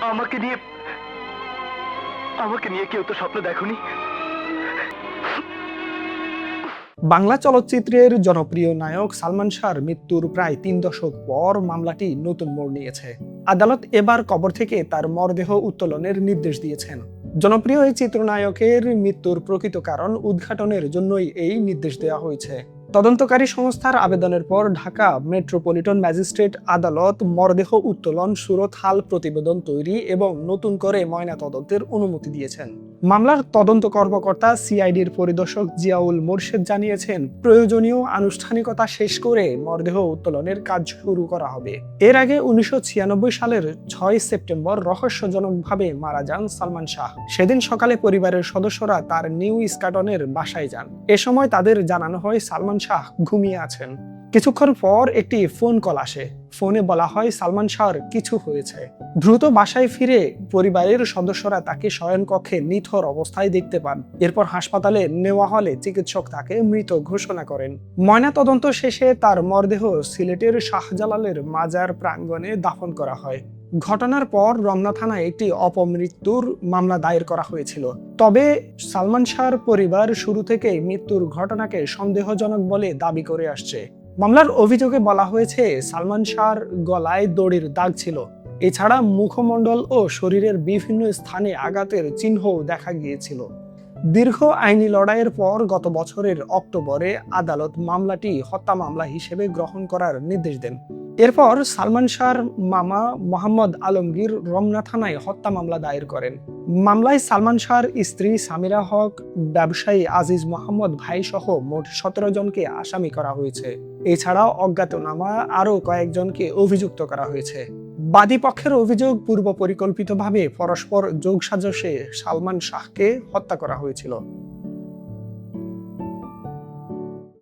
আমাকে নিয়ে আমাকে নিয়ে কেউ তো স্বপ্ন দেখনি। বাংলা চলচ্চিত্রের জনপ্রিয় নায়ক সালমান শাহর মৃত্যুর প্রায় ৩ দশক পর মামলাটি নতুন মোড় নিয়েছে। আদালত এবার কবর থেকে তার মরদেহ উত্তোলনের নির্দেশ দিয়েছেন। জনপ্রিয় এই চিত্রনায়কের মৃত্যুর প্রকৃত কারণ উদ্ঘাটনের জন্যই এই নির্দেশ দেওয়া হয়েছে। তদন্তকারী সংস্থার আবেদনের পর ঢাকা মেট্রোপলিটন ম্যাজিস্ট্রেট আদালত মরদেহ উত্তোলন, সুরতহাল প্রতিবেদন তৈরি এবং নতুন করে ময়নাতদন্তের অনুমতি দিয়েছেন। মামলার তদন্ত কর্মকর্তা সিআইডির পরিদর্শক জিয়াউল মোরশেদ জানিয়েছেন, প্রয়োজনীয় আনুষ্ঠানিকতা শেষ করে মরদেহ উত্তোলনের কাজ শুরু করা হবে। এর আগে 1996 সালের 6 সেপ্টেম্বর রহস্যজনকভাবে মারা যান সালমান শাহ। সেদিন সকালে পরিবারের সদস্যরা তার নিউ ইস্কাটনের বাসায় যান। এ সময় তাদের জানানো হয় সালমান শাহ ঘুমিয়ে আছেন। কিছুক্ষণ পর একটি ফোন কল আসে। ফোনে বলা হয় সালমান শাহর কিছু হয়েছে। দ্রুত বাসায় ফিরে পরিবারের সদস্যরা তাকে শয়নকক্ষে নিথর অবস্থায় দেখতে পান। এরপর হাসপাতালে নেওয়া হলে চিকিৎসক তাকে মৃত ঘোষণা করেন। ময়নাতদন্ত শেষে তার মরদেহ সিলেটের শাহজালালের মাজার প্রাঙ্গণে দাফন করা হয়। ঘটনার পর রমনা থানায় একটি অপমৃত্যুর মামলা দায়ের করা হয়েছিল। তবে সালমান শাহর পরিবার শুরু থেকেই মৃত্যুর ঘটনাকে সন্দেহজনক বলে দাবি করে আসছে। মামলার অভিযোগে বলা হয়েছে সালমান শাহর গলায় দড়ির দাগ ছিল। এছাড়া মুখমণ্ডল ও শরীরের বিভিন্ন স্থানে আঘাতের চিহ্নও দেখা গিয়েছিল। দীর্ঘ আইনি লড়াইয়ের পর গত বছরের অক্টোবরে আদালত মামলাটি হত্যা মামলা হিসেবে গ্রহণ করার নির্দেশ দেন। এরপর সালমান শাহর মামা মোহাম্মদ আলমগীর রমনা থানায় হত্যা মামলা দায়ের করেন। মামলায় সালমান শাহর স্ত্রী সামিরা হক, ব্যবসায়ী আজিজ মোহাম্মদ ভাই সহ মোট 17 জনকে আসামি করা হয়েছে। এছাড়াও অজ্ঞাতনামা আরও কয়েকজনকে অভিযুক্ত করা হয়েছে। বাদী পক্ষের অভিযোগ, পূর্ব পরিকল্পিতভাবে পরস্পর যোগসাজশে সালমান শাহকে হত্যা করা হয়েছিল।